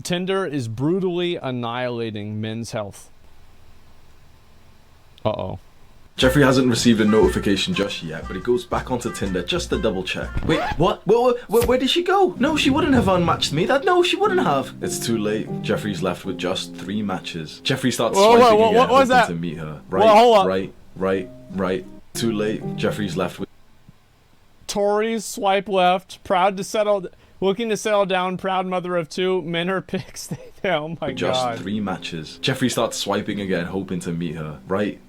Tinder is brutally annihilating men's health. Uh-oh. Jeffrey hasn't received a notification just yet, but he goes back onto Tinder just to double check. Wait, what? Where did she go? No, she wouldn't have unmatched me. No, she wouldn't have. It's too late. Jeffrey's left with just 3 matches. Jeffrey starts swiping again, hoping to meet her. Right. Too late. Jeffrey's left with... Tories swipe left. Looking to settle down. Proud mother of 2. Men are pics. Oh my god. Just 3 matches. Jeffrey starts swiping again, hoping to meet her. Right.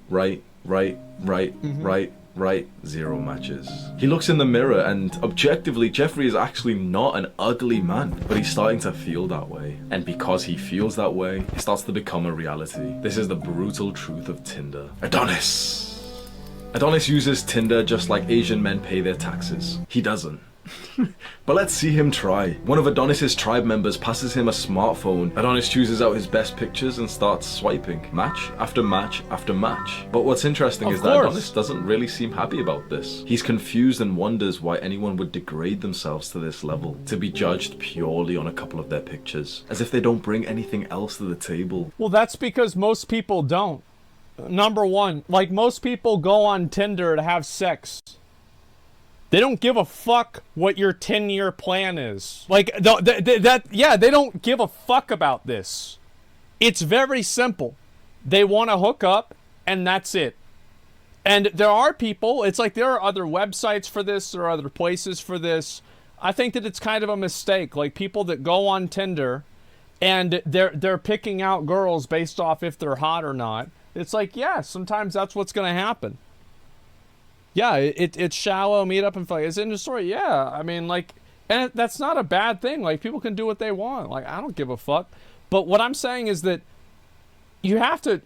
0 matches. He looks in the mirror and objectively Jeffrey is actually not an ugly man, but he's starting to feel that way. And because he feels that way, it starts to become a reality. This is the brutal truth of Tinder. Adonis uses Tinder just like Asian men pay their taxes. He doesn't. But let's see him try. One of Adonis's tribe members passes him a smartphone. Adonis chooses out his best pictures and starts swiping. Match after match after match. But what's interesting is that Adonis doesn't really seem happy about this. He's confused and wonders why anyone would degrade themselves to this level, to be judged purely on a couple of their pictures, as if they don't bring anything else to the table. Well, that's because most people don't. Number one, like most people go on Tinder to have sex. They don't give a fuck what your 10-year plan is. Like, they don't give a fuck about this. It's very simple. They want to hook up, and that's it. And there are people, it's like there are other websites for this, there are other places for this. I think that it's kind of a mistake. Like, people that go on Tinder, and they're picking out girls based off if they're hot or not. It's like, yeah, sometimes that's what's going to happen. Yeah, it's shallow, meet up and fuck. It's in the story, yeah. I mean, like, and that's not a bad thing. Like, people can do what they want. Like, I don't give a fuck. But what I'm saying is that you have to,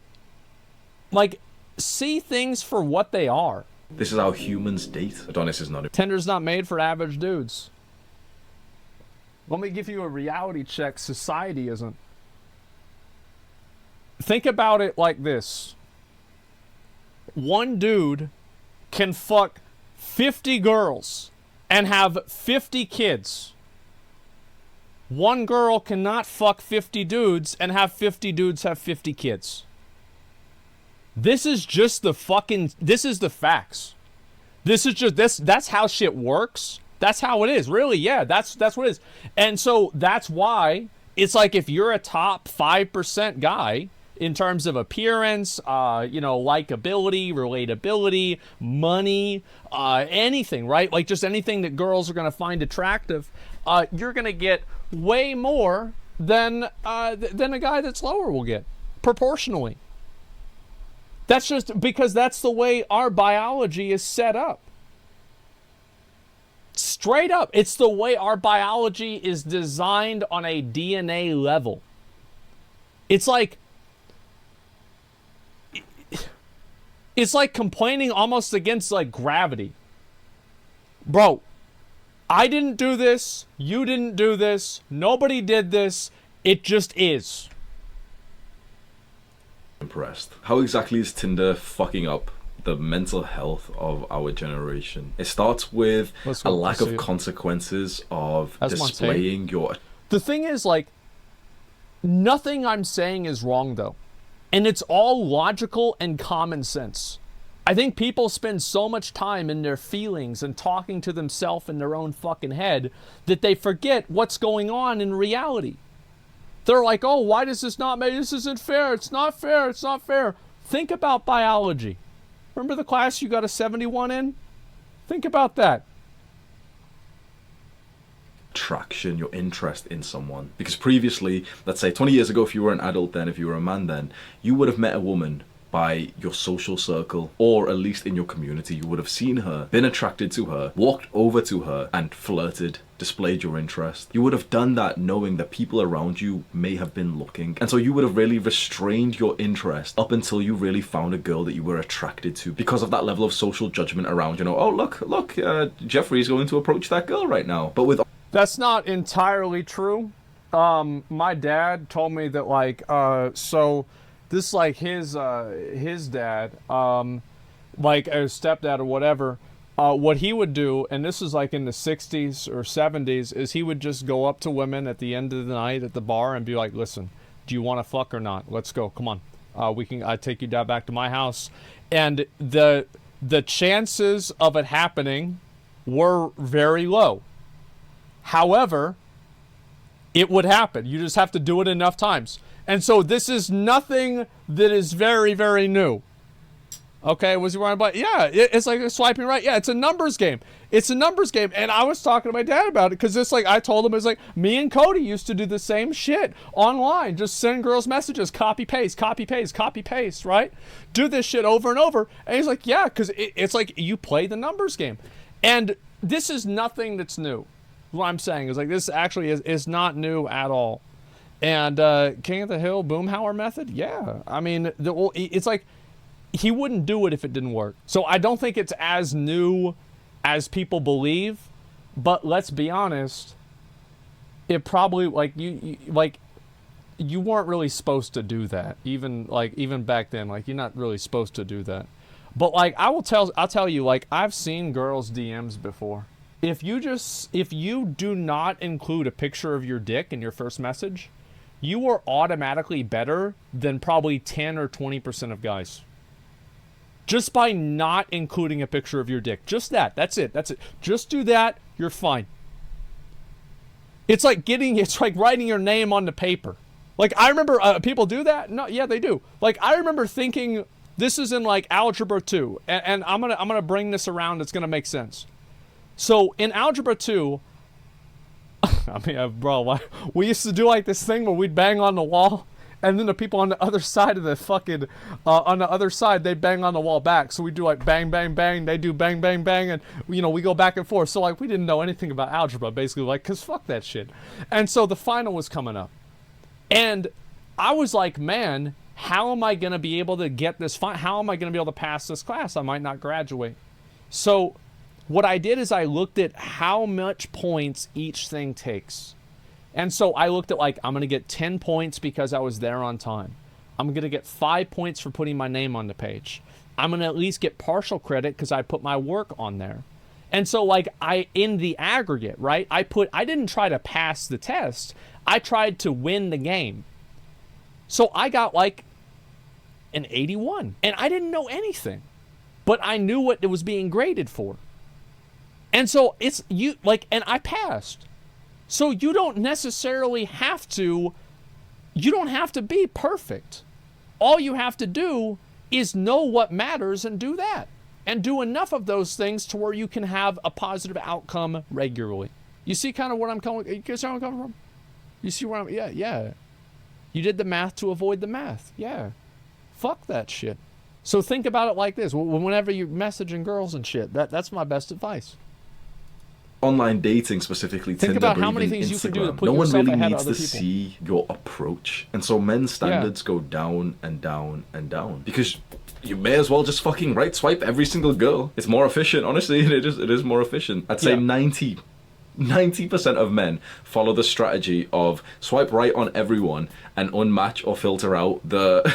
like, see things for what they are. This is how humans date. Adonis is not... Tinder's not made for average dudes. Let me give you a reality check. Society isn't. Think about it like this. One dude can fuck 50 girls and have 50 kids. One girl cannot fuck 50 dudes and have 50 dudes have 50 kids. This is just the fucking... This is the facts. This is just... That's how shit works. That's how it is. Really, yeah. That's what it is. And so that's why it's like if you're a top 5% guy... in terms of appearance, likability, relatability, money, anything, right? Like just anything that girls are going to find attractive, you're going to get way more than a guy that's lower will get, proportionally. That's just because that's the way our biology is set up. Straight up, it's the way our biology is designed on a DNA level. It's like complaining almost against like gravity. Bro, I didn't do this. You didn't do this. Nobody did this. It just is. Impressed. How exactly is Tinder fucking up the mental health of our generation? It starts with a lack of consequences of displaying your... The thing is, like, nothing I'm saying is wrong, though. And it's all logical and common sense. I think people spend so much time in their feelings and talking to themselves in their own fucking head that they forget what's going on in reality. They're like, oh, why does this not make... This isn't fair. It's not fair. It's not fair. Think about biology. Remember the class you got a 71 in? Think about that. Attraction, your interest in someone. Because previously, let's say 20 years ago, if you were an adult then, if you were a man then, you would have met a woman by your social circle, or at least in your community. You would have seen her, been attracted to her, walked over to her and flirted, displayed your interest. You would have done that knowing that people around you may have been looking. And so you would have really restrained your interest up until you really found a girl that you were attracted to, because of that level of social judgment around, oh, look, Jeffrey's going to approach that girl right now. But with... That's not entirely true. My dad told me that, like, so this, like, his dad, like, a stepdad or whatever, what he would do, and this is like in the 60s or 70s, is he would just go up to women at the end of the night at the bar and be like, listen, do you want to fuck or not? Let's go. Come on. I take you down back to my house. And the chances of it happening were very low. However, it would happen. You just have to do it enough times. And so this is nothing that is very, very new. Okay, was he right about? Yeah, it's like swiping right. Yeah, it's a numbers game. It's a numbers game. And I was talking to my dad about it because it's like, I told him, it's like, me and Cody used to do the same shit online. Just send girls messages, copy, paste, copy, paste, copy, paste, right? Do this shit over and over. And he's like, yeah, because it's like you play the numbers game. And this is nothing that's new. What I'm saying is like, this actually is not new at all. And King of the Hill, Boomhauer method, yeah. I mean, it's like, he wouldn't do it if it didn't work. So I don't think it's as new as people believe, but let's be honest, it probably, like, you weren't really supposed to do that. Even back then, like, you're not really supposed to do that. But like, I'll tell you, like, I've seen girls' DMs before. If you do not include a picture of your dick in your first message, you are automatically better than probably 10 or 20% of guys. Just by not including a picture of your dick. Just that. That's it. Just do that. You're fine. It's like writing your name on the paper. Like, I remember people do that. No, yeah, they do. Like, I remember thinking, this is in like Algebra 2. And I'm gonna bring this around. It's gonna make sense. So in Algebra 2, I mean, bro, we used to do like this thing where we'd bang on the wall. And then the people on the other side of the fucking, on the other side, they bang on the wall back. So we do like bang, bang, bang. They do bang, bang, bang. And, you know, we go back and forth. So like, we didn't know anything about algebra, basically, like, because fuck that shit. And so the final was coming up. And I was like, man, how am I going to be able to get this? How am I going to be able to pass this class? I might not graduate. So what I did is I looked at how much points each thing takes. And so I looked at like, I'm going to get 10 points because I was there on time. I'm going to get 5 points for putting my name on the page. I'm going to at least get partial credit because I put my work on there. And so like in the aggregate, right, I didn't try to pass the test. I tried to win the game. So I got like an 81 and I didn't know anything, but I knew what it was being graded for. And so and I passed. So you don't necessarily have to be perfect. All you have to do is know what matters and do that. And do enough of those things to where you can have a positive outcome regularly. You see kind of what I'm coming, you guys know where I'm coming from? You see where I'm, yeah. You did the math to avoid the math. Yeah. Fuck that shit. So think about it like this. Whenever you're messaging girls and shit, that's my best advice. Online dating, specifically Think Tinder, about or how many even things you can do to Instagram, put no one yourself really ahead of needs other to people. see your approach. And so men's standards go down and down and down. Because you may as well just fucking right swipe every single girl. It's more efficient, honestly. It is more efficient. I'd say 90% of men follow the strategy of swipe right on everyone and unmatch or filter out the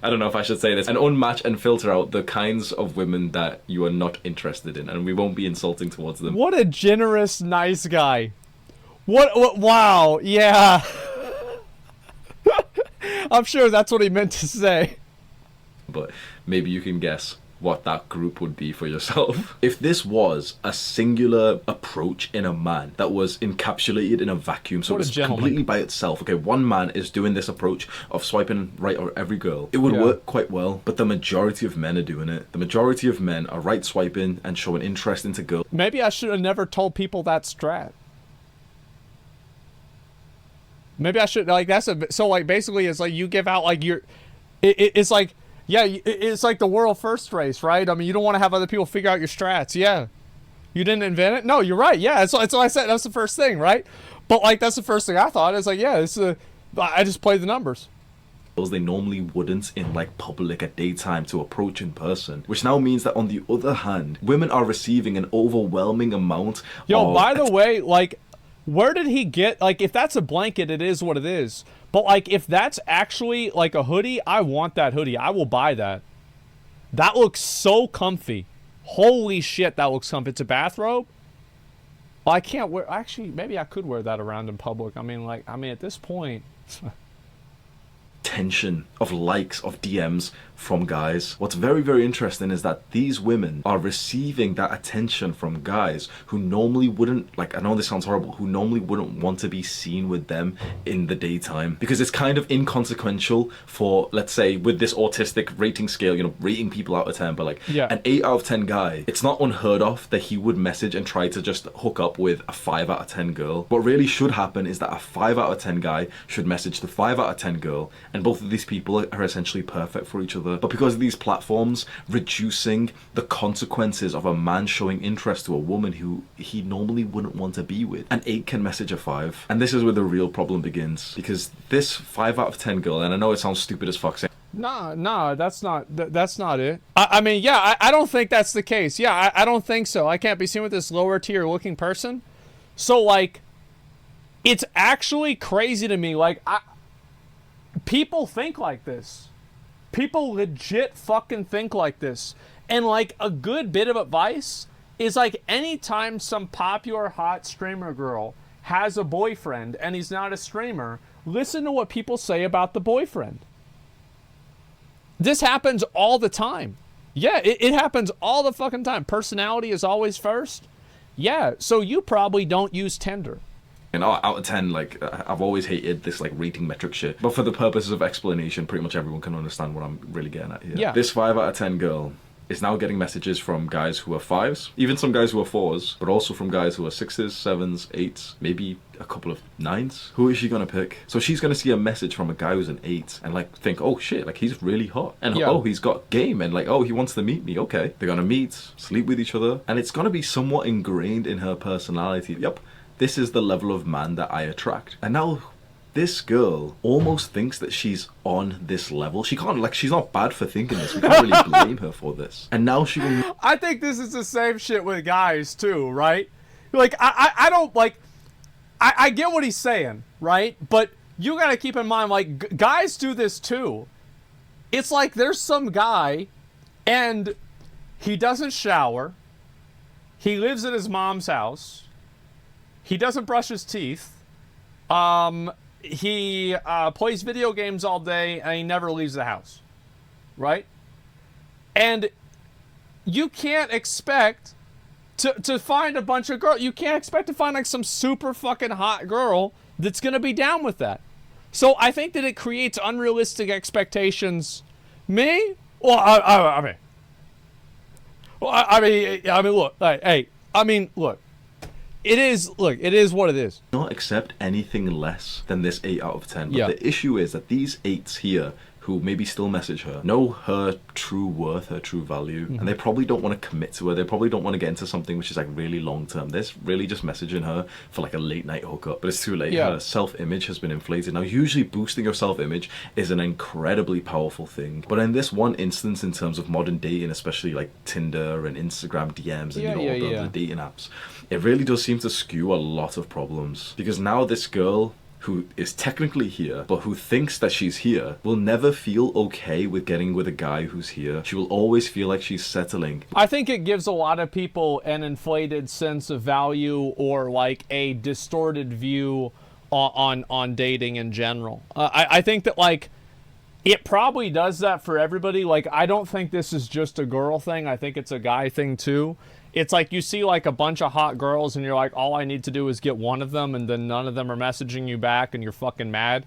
I don't know if I should say this, and unmatch and filter out the kinds of women that you are not interested in, and we won't be insulting towards them. What a generous, nice guy. What wow, yeah. I'm sure that's what he meant to say. But maybe you can guess what that group would be for yourself. If this was a singular approach in a man that was encapsulated in a vacuum, so it was completely by itself, okay, one man is doing this approach of swiping right on every girl, it would work quite well, but the majority of men are doing it. The majority of men are right swiping and showing interest into girls. Maybe I should have never told people that strat. Maybe I should, like, so like basically it's like you give out like it's like, yeah, it's like the world first race, right? I mean, you don't want to have other people figure out your strats. Yeah. You didn't invent it? No, you're right. Yeah, that's what I said. That's the first thing, right? But, like, that's the first thing I thought. It's like, yeah, I just play the numbers. They normally wouldn't in, like, public at daytime to approach in person. Which now means that, on the other hand, women are receiving an overwhelming amount Yo, by the way, like, where did he get... Like, if that's a blanket, it is what it is. But, like, if that's actually, like, a hoodie, I want that hoodie. I will buy that. That looks so comfy. Holy shit, that looks comfy. It's a bathrobe. Well, I can't wear. Actually, maybe I could wear that around in public. I mean, at this point. Tension of likes, of DMs from guys. What's very, very interesting is that these women are receiving that attention from guys who normally wouldn't, like, I know this sounds horrible, who normally wouldn't want to be seen with them in the daytime, because it's kind of inconsequential for, let's say, with this autistic rating scale, you know, rating people out of 10, but like an 8 out of 10 guy, it's not unheard of that he would message and try to just hook up with a 5 out of 10 girl. What really should happen is that a 5 out of 10 guy should message the 5 out of 10 girl, and both of these people are essentially perfect for each other. But because of these platforms reducing the consequences of a man showing interest to a woman who he normally wouldn't want to be with, an 8 can message a 5. And this is where the real problem begins, because this 5 out of 10 girl, and I know it sounds stupid as fuck saying, No, that's not it. I mean, yeah, I don't think that's the case. Yeah, I don't think so. I can't be seen with this lower tier looking person. So, like, it's actually crazy to me. Like, people think like this. People legit fucking think like this. And, like, a good bit of advice is, like, anytime some popular hot streamer girl has a boyfriend and he's not a streamer, listen to what people say about the boyfriend. This happens all the time. Yeah, it happens all the fucking time. Personality is always first. Yeah, so you probably don't use Tinder. And out of 10, like, I've always hated this, like, rating metric shit. But for the purposes of explanation, pretty much everyone can understand what I'm really getting at here. Yeah. This 5 out of 10 girl is now getting messages from guys who are 5s, even some guys who are 4s, but also from guys who are 6s, 7s, 8s, maybe a couple of 9s. Who is she gonna pick? So she's gonna see a message from a guy who's an 8 and, like, think, oh shit, like, he's really hot. And oh, he's got game, and, like, oh, he wants to meet me. Okay. They're gonna meet, sleep with each other, and it's gonna be somewhat ingrained in her personality. Yep. This is the level of man that I attract. And now this girl almost thinks that she's on this level. She can't, like, she's not bad for thinking this. We can't really blame her for this. And now she will... I think this is the same shit with guys too, right? Like, I don't, like, I get what he's saying, right? But you gotta keep in mind, like, guys do this too. It's like there's some guy and he doesn't shower. He lives at his mom's house. He doesn't brush his teeth. He plays video games all day, and he never leaves the house. Right? And you can't expect to find a bunch of girls. You can't expect to find, like, some super fucking hot girl that's going to be down with that. So I think that it creates unrealistic expectations. Me? Well, I mean, look. Hey, I mean, look. It is what it is. Not accept anything less than this 8 out of 10. But yeah. The issue is that these 8s here, who maybe still message her, know her true worth, her true value, and they probably don't want to commit to her. They probably don't want to get into something which is, like, really long term. They're really just messaging her for, like, a late night hookup, but it's too late. Yeah. Her self-image has been inflated. Now, usually boosting your self-image is an incredibly powerful thing, but in this one instance, in terms of modern dating, especially like Tinder and Instagram DMs and all the dating apps, it really does seem to skew a lot of problems, because now this girl who is technically here, but who thinks that she's here, will never feel okay with getting with a guy who's here. She will always feel like she's settling. I think it gives a lot of people an inflated sense of value, or, like, a distorted view on dating in general. I think that, like, it probably does that for everybody. Like, I don't think this is just a girl thing. I think it's a guy thing too. It's like you see, like, a bunch of hot girls and you're like, all I need to do is get one of them, and then none of them are messaging you back and you're fucking mad.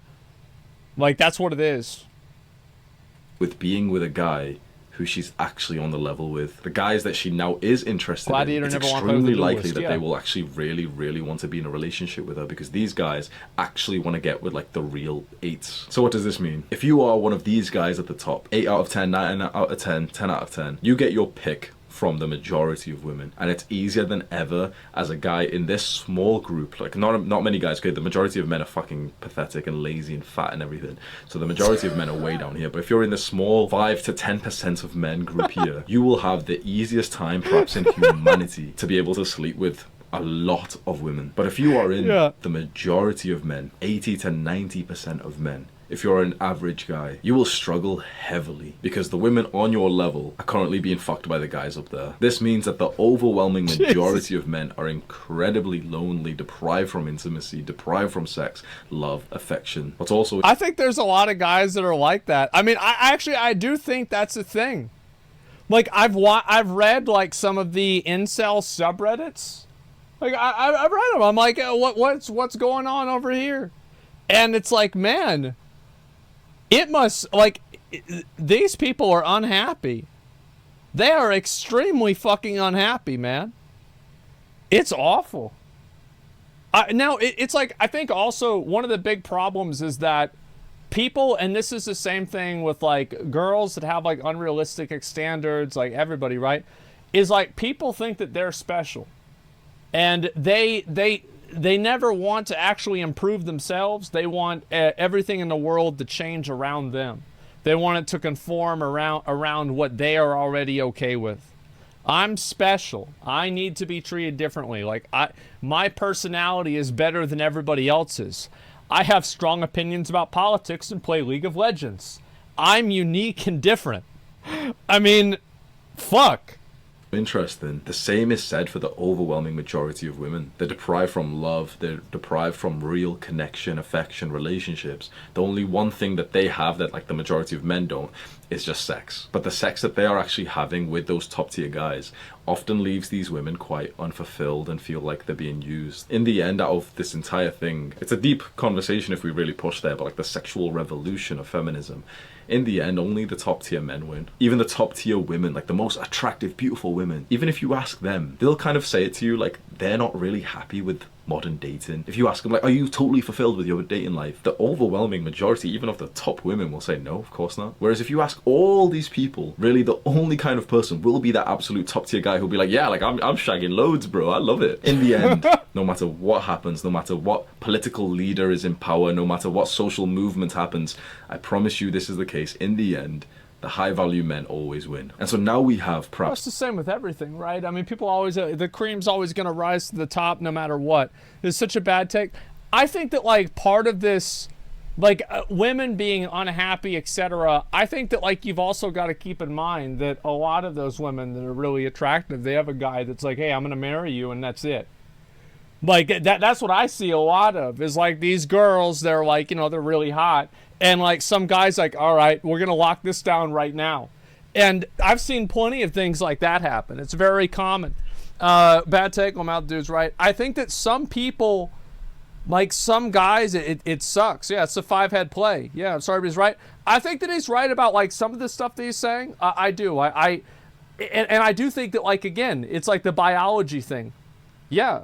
Like, that's what it is. With being with a guy who she's actually on the level with. The guys that she now is interested in, it's extremely likely that they will actually really, really want to be in a relationship with her, because these guys actually want to get with, like, the real 8s. So what does this mean? If you are one of these guys at the top, 8 out of 10, 9 out of 10, 10 out of 10, you get your pick from the majority of women, and it's easier than ever as a guy in this small group. Like, not many guys, okay, the majority of men are fucking pathetic and lazy and fat and everything, so the majority of men are way down here. But if you're in the small 5 to 10% of men group here, you will have the easiest time perhaps in humanity to be able to sleep with a lot of women. But if you are in Yeah. the majority of men, 80 to 90% of men, if you're an average guy, you will struggle heavily because the women on your level are currently being fucked by the guys up there. This means that the overwhelming majority of men are incredibly lonely, deprived from intimacy, deprived from sex, love, affection. But also, I think there's a lot of guys that are like that. I mean, I do think that's a thing. Like I've read like some of the incel subreddits. Like I've read them. I'm like, what's going on over here? And it's like, man, it must, like, these people are unhappy. They are extremely fucking unhappy, man. It's awful. Now, it's like, I think also one of the big problems is that people, and this is the same thing with, like, girls that have, like, unrealistic standards, like everybody, right? Is, like, people think that they're special. And they never want to actually improve themselves. They want everything in the world to change around them. They want it to conform around what they are already okay with. I'm special. I need to be treated differently. Like my personality is better than everybody else's. I have strong opinions about politics and play League of Legends. I'm unique and different. I mean, fuck. interesting. The same is said for the overwhelming majority of women. They're deprived from love, they're deprived from real connection, affection, relationships. The only one thing that they have that like the majority of men don't is just sex. But the sex that they are actually having with those top tier guys often leaves these women quite unfulfilled and feel like they're being used. In the end, out of this entire thing, it's a deep conversation if we really push there, but like the sexual revolution of feminism, in the end, only the top tier men win. Even the top tier women, like the most attractive, beautiful women, even if you ask them, they'll kind of say it to you like they're not really happy with modern dating. If you ask them like, are you totally fulfilled with your dating life? The overwhelming majority, even of the top women, will say no, of course not. Whereas if you ask all these people, really the only kind of person will be that absolute top tier guy who'll be like, yeah, like I'm shagging loads, bro, I love it. In the end, no matter what happens, no matter what political leader is in power, no matter what social movement happens, I promise you this is the case. In the end, the high value men always win. And so now we have perhaps... Well, it's the same with everything, right? I mean, people always, the cream's always going to rise to the top no matter what. It's such a bad take. I think that, like, part of this, like, women being unhappy, etc., I think that, like, you've also got to keep in mind that a lot of those women that are really attractive, they have a guy that's like, hey, I'm going to marry you, and that's it. Like, that's what I see a lot of, is, like, these girls, they're, like, you know, they're really hot. And, like, some guy's like, all right, we're going to lock this down right now. And I've seen plenty of things like that happen. It's very common. Bad take on Mount Dude's right. I think that some people, like some guys, it sucks. Yeah, it's a five-head play. Yeah, I'm sorry, but he's right. I think that he's right about, like, some of the stuff that he's saying. I do. And I do think that, like, again, it's like the biology thing. Yeah.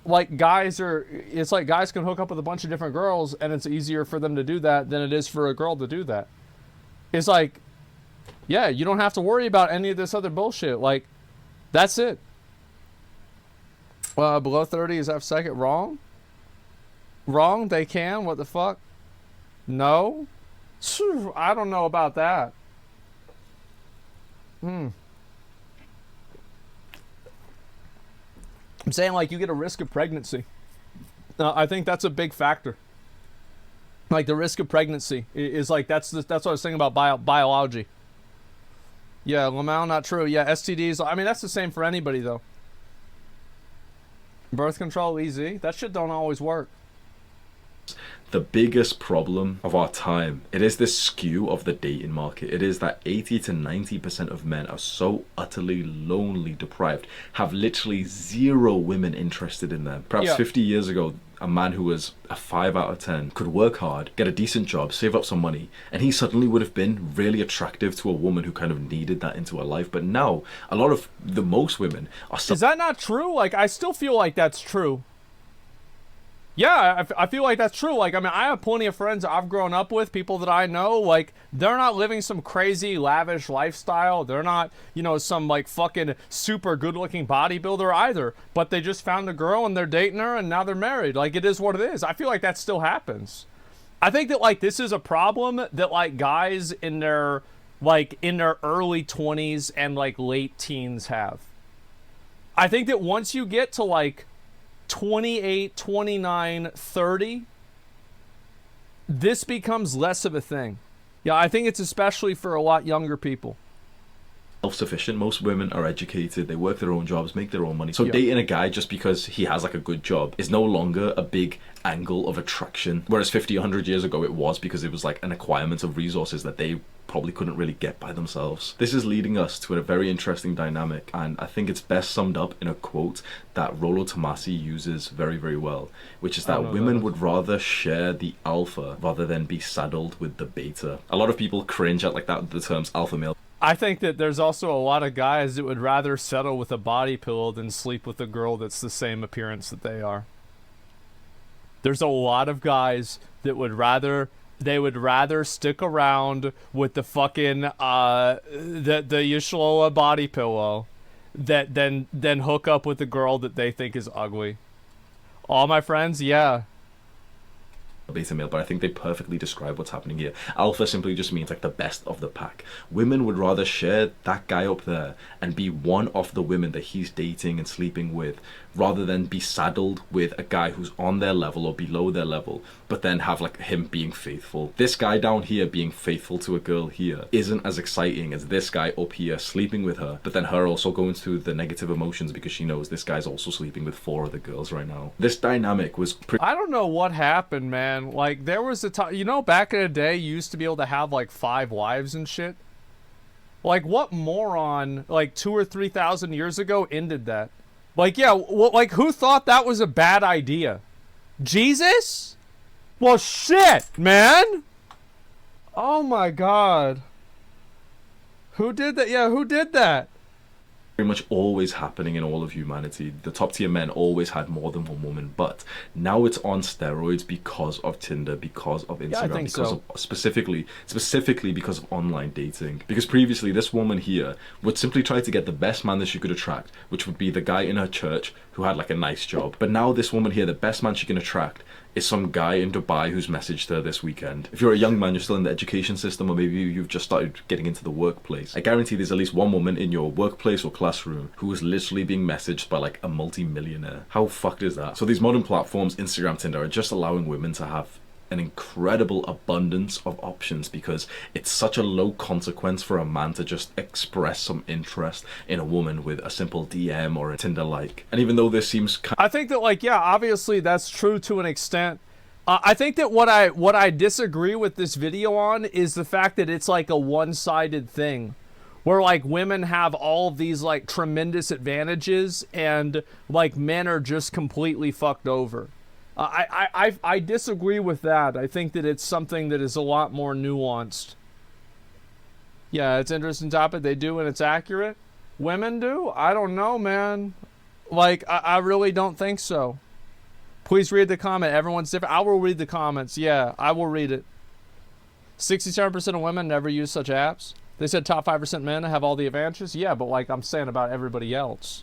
Like it's like guys can hook up with a bunch of different girls and it's easier for them to do that than it is for a girl to do that. It's like, yeah, you don't have to worry about any of this other bullshit. Like, that's it. Below 30 is F second. Wrong? Wrong? They can? What the fuck? No? I don't know about that. I'm saying, like, you get a risk of pregnancy. I think that's a big factor. Like, the risk of pregnancy is like, that's what I was saying about biology. Yeah, Lamau, not true. Yeah, STDs, I mean, that's the same for anybody, though. Birth control, easy. That shit don't always work. The biggest problem of our time, it is this skew of the dating market. It is that 80 to 90% of men are so utterly lonely, deprived, have literally zero women interested in them. Perhaps 50 years ago, a man who was a 5 out of 10 could work hard, get a decent job, save up some money, and he suddenly would have been really attractive to a woman who kind of needed that into her life. But now, most women are... Is that not true? Like, I still feel like that's true. Yeah, I feel like that's true. Like, I mean, I have plenty of friends I've grown up with, people that I know, like, they're not living some crazy, lavish lifestyle. They're not, you know, some, like, fucking super good-looking bodybuilder either. But they just found a girl and they're dating her and now they're married. Like, it is what it is. I feel like that still happens. I think that, like, this is a problem that, like, guys in their early 20s and, like, late teens have. I think that once you get to, like, 28, 29, 30, this becomes less of a thing. Yeah, I think it's especially for a lot younger people. Self-sufficient. Most women are educated, they work their own jobs, make their own money, so Yeah. dating a guy just because he has like a good job is no longer a big angle of attraction, whereas 50, 100 years ago it was, because it was like an acquirement of resources that they probably couldn't really get by themselves. This is leading us to a very interesting dynamic, and I think it's best summed up in a quote that Rollo Tomasi uses very, very well, which is that women would rather share the alpha rather than be saddled with the beta. A lot of people cringe at like that, the terms alpha male. I think that there's also a lot of guys that would rather settle with a body pillow than sleep with a girl that's the same appearance that they are. There's a lot of guys that would rather stick around with the fucking the Yeshua body pillow than hook up with a girl that they think is ugly. All my friends, yeah. Beta male, but I think they perfectly describe what's happening here. Alpha simply just means like the best of the pack. Women would rather share that guy up there and be one of the women that he's dating and sleeping with, rather than be saddled with a guy who's on their level or below their level, but then have like him being faithful. This guy down here being faithful to a girl here isn't as exciting as this guy up here sleeping with her, but then her also going through the negative emotions because she knows this guy's also sleeping with 4 other girls right now. This dynamic was I don't know what happened, man. Like, there was a time, you know, back in the day, you used to be able to have like 5 wives and shit. Like, what moron, like 2,000 or 3,000 years ago, ended that? Like, yeah, like, who thought that was a bad idea? Jesus? Well, shit, man. Oh my god. Who did that? Yeah, who did that? Very much always happening in all of humanity. The top tier men always had more than one woman, but now it's on steroids because of Tinder, because of Instagram, Yeah, I think because so. of specifically because of online dating. Because previously this woman here would simply try to get the best man that she could attract, which would be the guy in her church who had like a nice job. But now this woman here, the best man she can attract is some guy in Dubai who's messaged her this weekend. If you're a young man, you're still in the education system, or maybe you've just started getting into the workplace, I guarantee there's at least one woman in your workplace or classroom who is literally being messaged by like a multi-millionaire. How fucked is that? So these modern platforms, Instagram, Tinder, are just allowing women to have an incredible abundance of options, because it's such a low consequence for a man to just express some interest in a woman with a simple DM or a Tinder like. And even though this seems I think that, like, yeah, obviously that's true to an extent. I think that what I disagree with this video on is the fact that it's like a one-sided thing, where like women have all of these like tremendous advantages and like men are just completely fucked over. I disagree with that. I think that it's something that is a lot more nuanced. Yeah, it's an interesting topic. They do, and it's accurate. Women do? I don't know, man. Like, I really don't think so. Please read the comment. Everyone's different. I will read the comments. Yeah, I will read it. 67% of women never use such apps. They said top 5% men have all the advantages. Yeah, but like I'm saying about everybody else.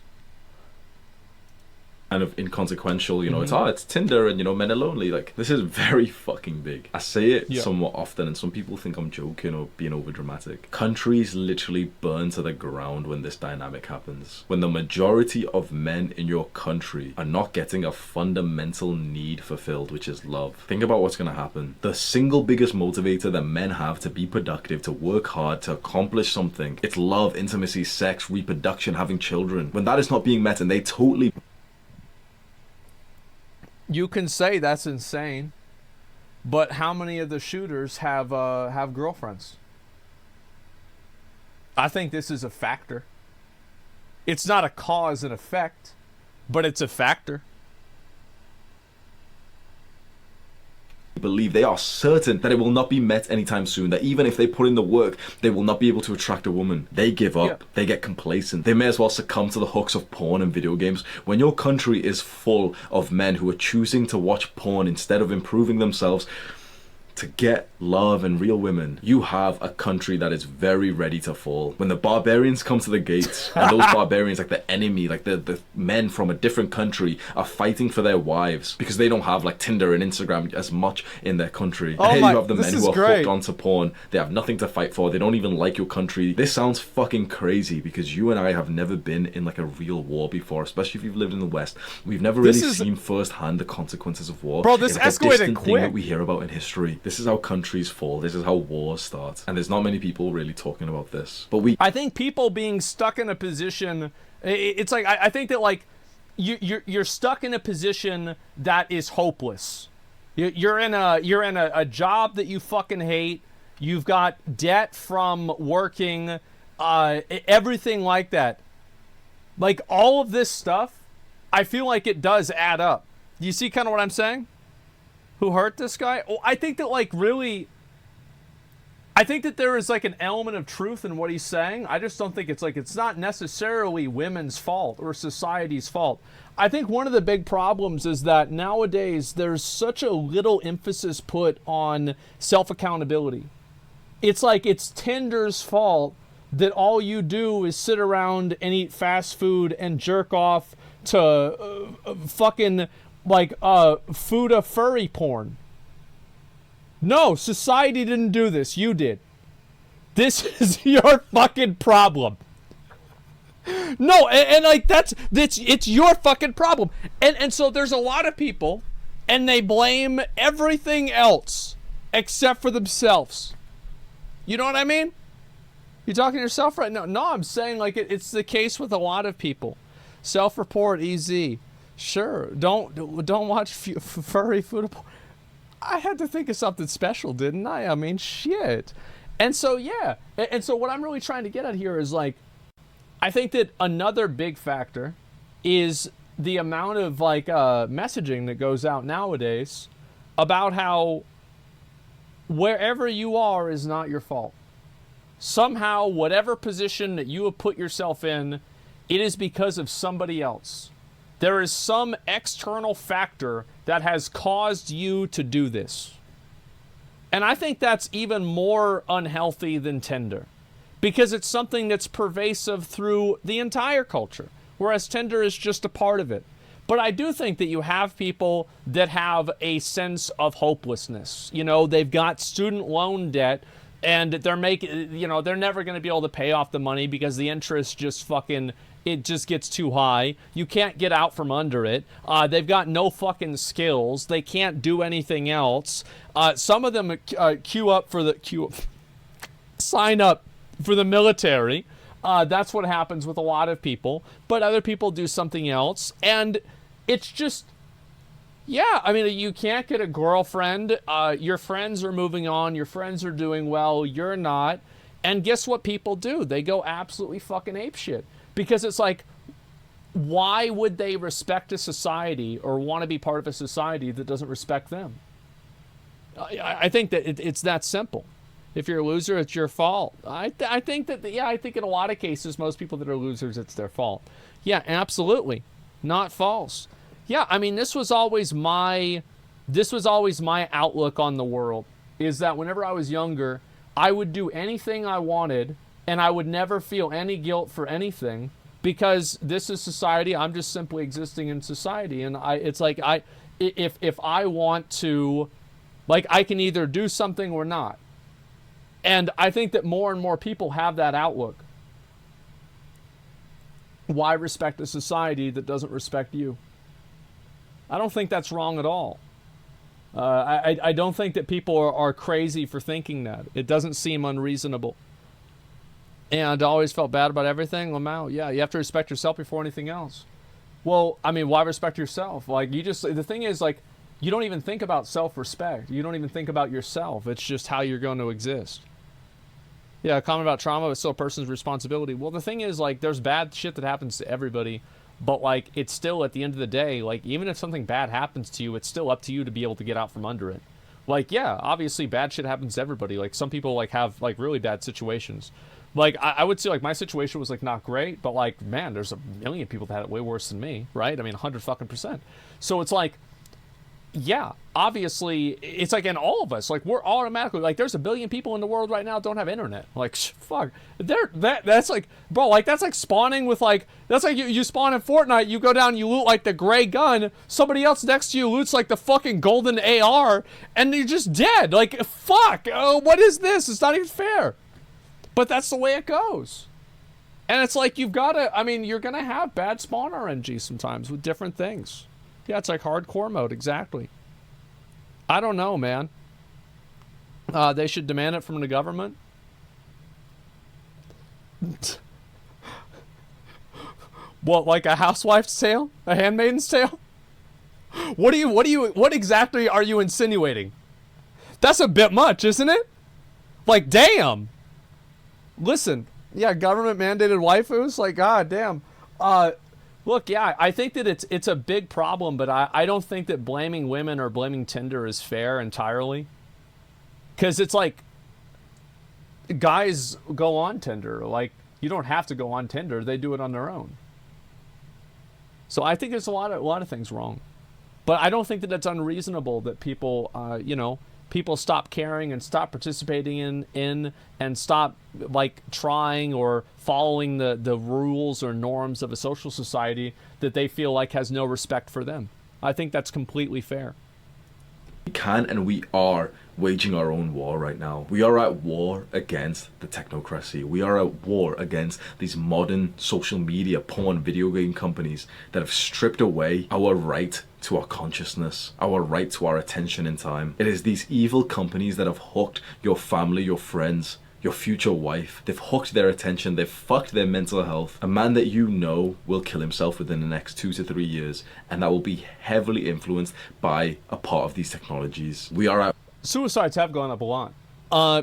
kind of inconsequential, you know, it's Tinder and, you know, men are lonely. Like, this is very fucking big. I say it somewhat often, and some people think I'm joking or being over dramatic. Countries literally burn to the ground when this dynamic happens. When the majority of men in your country are not getting a fundamental need fulfilled, which is love. Think about what's gonna happen. The single biggest motivator that men have to be productive, to work hard, to accomplish something, it's love, intimacy, sex, reproduction, having children. When that is not being met and they totally... You can say that's insane, but how many of the shooters have girlfriends? I think this is a factor. It's not a cause and effect, but it's a factor. Believe they are certain that it will not be met anytime soon, that even if they put in the work, they will not be able to attract a woman. They give up, they get complacent, they may as well succumb to the hooks of porn and video games. When your country is full of men who are choosing to watch porn instead of improving themselves, to get love and real women, you have a country that is very ready to fall. When the barbarians come to the gates, and those barbarians, like the enemy, like the men from a different country, are fighting for their wives because they don't have like Tinder and Instagram as much in their country. And here you have the men who are hooked onto porn. They have nothing to fight for. They don't even like your country. This sounds fucking crazy because you and I have never been in like a real war before, especially if you've lived in the West. We've never really seen firsthand the consequences of war. Bro, this it's escalated a distant quick. thing that we hear about in history. This is how countries fall. This is how wars start. And there's not many people really talking about this. But I think people being stuck in a position, it's like, I think that like you're stuck in a position that is hopeless. You're in a job that you fucking hate. You've got debt from working, everything like that. Like all of this stuff, I feel like it does add up. You see kind of what I'm saying? Who hurt this guy? Oh, I think that like really, I think that there is like an element of truth in what he's saying. I just don't think it's not necessarily women's fault or society's fault. I think one of the big problems is that nowadays there's such a little emphasis put on self-accountability. It's like it's Tinder's fault that all you do is sit around and eat fast food and jerk off to fucking like Fuda furry porn. No, society didn't do this. You did. This is your fucking problem. No, and like that's it's your fucking problem. And so there's a lot of people and they blame everything else except for themselves. You know what I mean? You talking to yourself right now? No, I'm saying like it's the case with a lot of people. Self-report, easy. Sure, don't watch furry food. I had to think of something special, didn't I? I mean, shit. And so, yeah. And so what I'm really trying to get at here is like, I think that another big factor is the amount of like messaging that goes out nowadays about how wherever you are is not your fault. Somehow, whatever position that you have put yourself in, it is because of somebody else. There is some external factor that has caused you to do this. And I think that's even more unhealthy than Tinder, because it's something that's pervasive through the entire culture, whereas Tinder is just a part of it. But I do think that you have people that have a sense of hopelessness. You know, they've got student loan debt, and they're they're never going to be able to pay off the money because the interest just fucking, it just gets too high. You can't get out from under it. They've got no fucking skills. They can't do anything else. Some of them sign up for the military. That's what happens with a lot of people. But other people do something else. And it's just, yeah, I mean, you can't get a girlfriend. Your friends are moving on. Your friends are doing well. You're not. And guess what people do? They go absolutely fucking apeshit. Because it's like, why would they respect a society or want to be part of a society that doesn't respect them? I think that it's that simple. If you're a loser, it's your fault. I think in a lot of cases, most people that are losers, it's their fault. Yeah, absolutely. Not false. Yeah, I mean, this was always my outlook on the world, is that whenever I was younger, I would do anything I wanted, and I would never feel any guilt for anything, because this is society. I'm just simply existing in society, and if I want to, like, I can either do something or not. And I think that more and more people have that outlook. Why respect a society that doesn't respect you? I don't think that's wrong at all. I don't think that people are crazy for thinking that. It doesn't seem unreasonable. And I always felt bad about everything. Lamau, yeah, you have to respect yourself before anything else. Well, I mean, why respect yourself? Like, the thing is, like, you don't even think about self-respect. You don't even think about yourself. It's just how you're going to exist. Yeah, a comment about trauma is still a person's responsibility. Well, the thing is, like, there's bad shit that happens to everybody, but, like, it's still, at the end of the day, like, even if something bad happens to you, it's still up to you to be able to get out from under it. Like, yeah, obviously bad shit happens to everybody. Like, some people, like, have, like, really bad situations. Like, I would say, like, my situation was, like, not great, but, like, man, there's a million people that had it way worse than me, right? I mean, 100 fucking %. So it's like, yeah, obviously, it's like in all of us. Like, we're automatically like, there's a billion people in the world right now that don't have internet. Like, fuck, that's like, bro, like that's like spawning with like, that's like you spawn in Fortnite, you go down, you loot like the gray gun, somebody else next to you loots like the fucking golden AR, and you're just dead. Like, fuck, what is this? It's not even fair. But that's the way it goes. And it's like, you've got to, I mean, you're gonna have bad spawn RNG sometimes with different things. Yeah, it's like hardcore mode, exactly. I don't know, man. They should demand it from the government. What, like a housewife's tale? A handmaiden's tale? What exactly are you insinuating? That's a bit much, isn't it? Like, damn. Listen, yeah, government mandated waifus, like, god damn. Look, yeah, I think that it's a big problem, but I don't think that blaming women or blaming Tinder is fair entirely. Because it's like, guys go on Tinder. Like, you don't have to go on Tinder. They do it on their own. So I think there's a lot of things wrong. But I don't think that it's unreasonable that people, people stop caring and stop participating in and stop like trying or following the rules or norms of a social society that they feel like has no respect for them. I think that's completely fair. We can and we are waging our own war right now. We are at war against the technocracy. We are at war against these modern social media, porn, video game companies that have stripped away our right to our consciousness, our right to our attention in time. It is these evil companies that have hooked your family, your friends, your future wife. They've hooked their attention. They've fucked their mental health. A man that you know will kill himself within the next 2 to 3 years, and that will be heavily influenced by a part of these technologies. We are at Suicides have gone up a lot.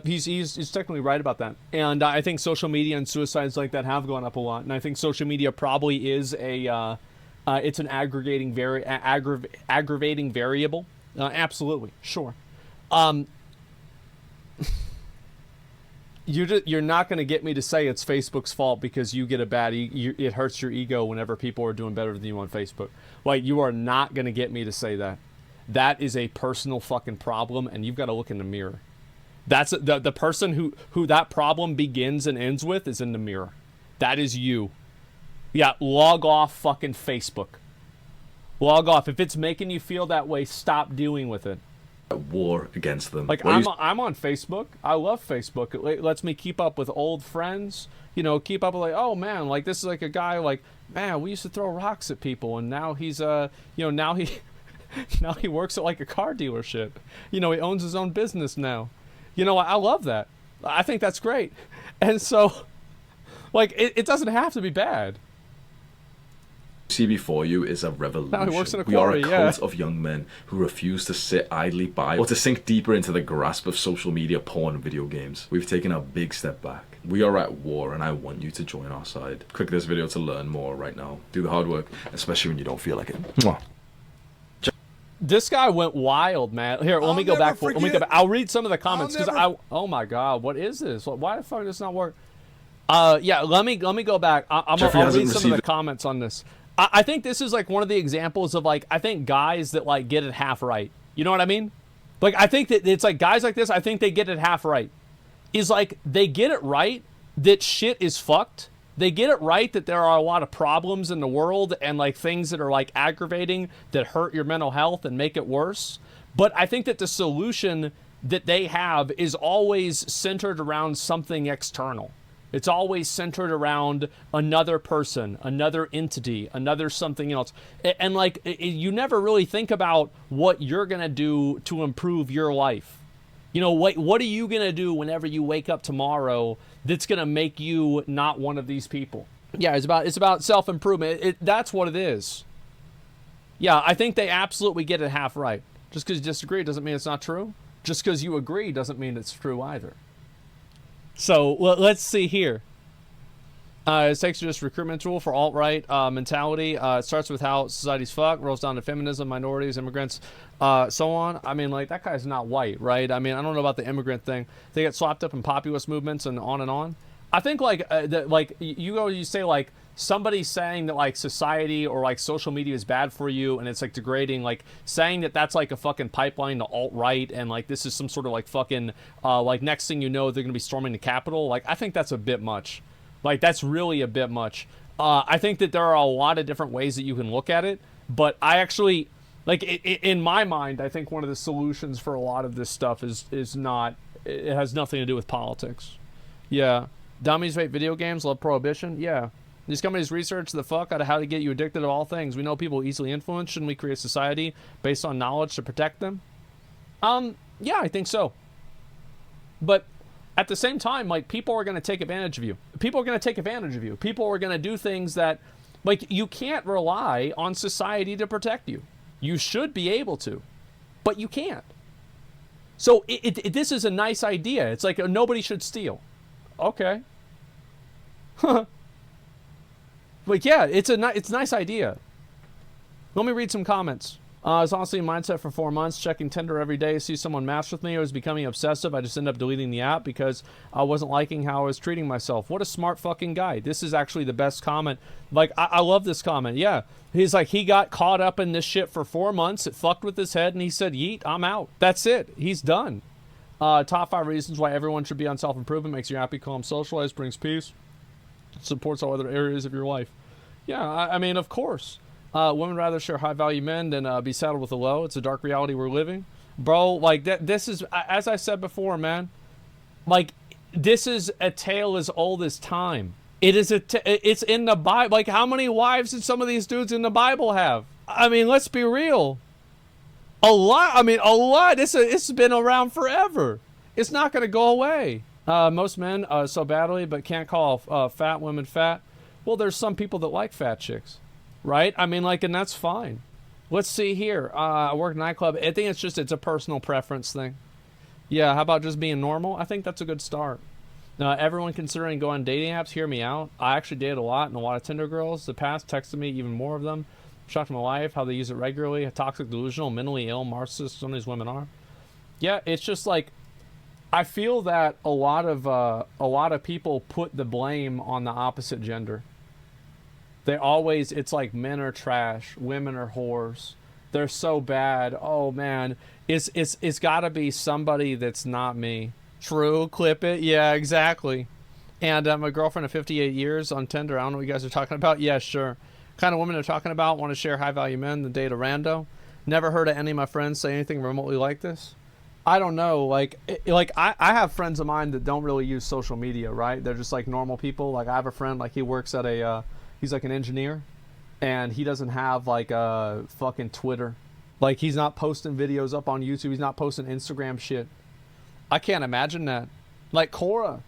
He's technically right about that, and I think social media and suicides like that have gone up a lot. And I think social media probably is it's an aggravating variable. Absolutely, sure. You're not going to get me to say it's Facebook's fault because you get a bad it hurts your ego whenever people are doing better than you on Facebook. Like, you are not going to get me to say that. That is a personal fucking problem, and you've got to look in the mirror. That's the person who that problem begins and ends with is in the mirror. That is you. Yeah, log off fucking Facebook. Log off. If it's making you feel that way, stop dealing with it. war against them. Like, I'm on Facebook. I love Facebook. It lets me keep up with old friends. You know, keep up with like, oh man, like this is like a guy like, man, we used to throw rocks at people, and now he's now he now he works at like a car dealership. You know, he owns his own business now. You know, I love that. I think that's great. And so, like, it doesn't have to be bad. See before you is a revolution. Now he works in a we are quarry, a cult of young men who refuse to sit idly by or to sink deeper into the grasp of social media, porn, and video games. We've taken a big step back. We are at war, and I want you to join our side. Click this video to learn more right now. Do the hard work, especially when you don't feel like it. Mwah. This guy went wild, man. Here, let me go back. I'll read some of the comments because oh my god, what is this? Why the fuck does this not work? Yeah, let me go back. I'll read some of the comments on this. I think this is like one of the examples of like, I think guys that like get it half right. You know what I mean? Like, I think that it's like guys like this, I think they get it half right. Is like, they get it right that shit is fucked. They get it right that there are a lot of problems in the world and like things that are like aggravating that hurt your mental health and make it worse. But I think that the solution that they have is always centered around something external. It's always centered around another person, another entity, another something else. And like, you never really think about what you're going to do to improve your life. You know, what are you going to do whenever you wake up tomorrow that's going to make you not one of these people? Yeah, it's about self-improvement. That's what it is. Yeah, I think they absolutely get it half right. Just because you disagree doesn't mean it's not true. Just because you agree doesn't mean it's true either. So let's see here. It's takes just recruitment tool for alt-right mentality. It starts with how society's fucked, rolls down to feminism, minorities, immigrants, so on. I mean, like, that guy's not white, right? I mean, I don't know about the immigrant thing. They get swapped up in populist movements and on and on. I think like you say like somebody saying that like society or like social media is bad for you and it's like degrading, like saying that that's like a fucking pipeline to alt-right and like this is some sort of like fucking like next thing you know they're gonna be storming the Capitol. Like I think that's a bit much. Like that's really a bit much. I think that there are a lot of different ways that you can look at it, but I actually like in my mind I think one of the solutions for a lot of this stuff is not, it has nothing to do with politics. Yeah. Dummies vape video games, love prohibition. Yeah. These companies research the fuck out of how to get you addicted to all things. We know people easily influenced. Shouldn't we create a society based on knowledge to protect them? Yeah, I think so. But at the same time, like, people are going to take advantage of you. People are going to take advantage of you. People are going to do things that, like, you can't rely on society to protect you. You should be able to, but you can't. So this is a nice idea. It's like nobody should steal. Okay. Like, yeah, it's a nice idea. Let me read some comments. I was honestly in mindset for 4 months, checking Tinder every day, see someone match with me. I was becoming obsessive. I just ended up deleting the app because I wasn't liking how I was treating myself. What a smart fucking guy. This is actually the best comment. Like, I love this comment. Yeah. He's like, he got caught up in this shit for 4 months. It fucked with his head, and he said, yeet, I'm out. That's it. He's done. Top 5 reasons why everyone should be on self-improvement. Makes you happy, calm, socialize, brings peace, supports all other areas of your life. Yeah, I mean, of course. Women rather share high-value men than be saddled with a low. It's a dark reality we're living. Bro, like, this is, as I said before, man, like, this is a tale as old as time. It is it's in the Bible. Like, how many wives did some of these dudes in the Bible have? I mean, let's be real. A lot. I mean, a lot. It's been around forever. It's not going to go away. Most men so badly, but can't call fat women fat. Well, there's some people that like fat chicks, right? I mean, like, and that's fine. Let's see here. I work nightclub. I think it's a personal preference thing. Yeah, how about just being normal? I think that's a good start. Everyone considering going on dating apps, hear me out. I actually dated a lot and a lot of Tinder girls. The past texted me even more of them. Shocked my life how they use it regularly. Toxic, delusional, mentally ill, narcissists. Some of these women are. Yeah, it's just like, I feel that a lot of people put the blame on the opposite gender. They always, it's like men are trash, women are whores, they're so bad. Oh man, it's got to be somebody that's not me. True, clip it. Yeah, exactly. And my girlfriend of 58 years on Tinder. I don't know what you guys are talking about. Yeah, sure. Kind of women they're talking about want to share high value men than date a rando. Never heard of any of my friends say anything remotely like this. I don't know, like I have friends of mine that don't really use social media, right? They're just like normal people. Like I have a friend, like he works at he's like an engineer, and he doesn't have like a fucking Twitter. Like he's not posting videos up on YouTube. He's not posting Instagram shit. I can't imagine that. Like Cora.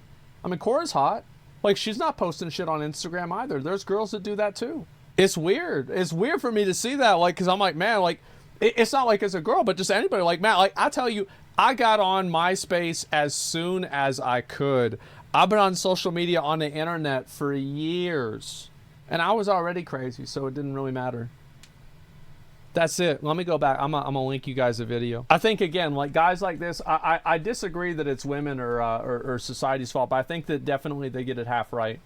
I mean, Cora's hot. Like she's not posting shit on Instagram either. There's girls that do that too. It's weird. It's weird for me to see that, like, because I'm like, man, like, it's not like it's a girl, but just anybody. Like, man, like, I tell you, I got on MySpace as soon as I could. I've been on social media on the internet for years. And I was already crazy, so it didn't really matter. That's it. Let me go back. I'm gonna link you guys a video. I think, again, like, guys like this, I disagree that it's women or society's fault, but I think that definitely they get it half right.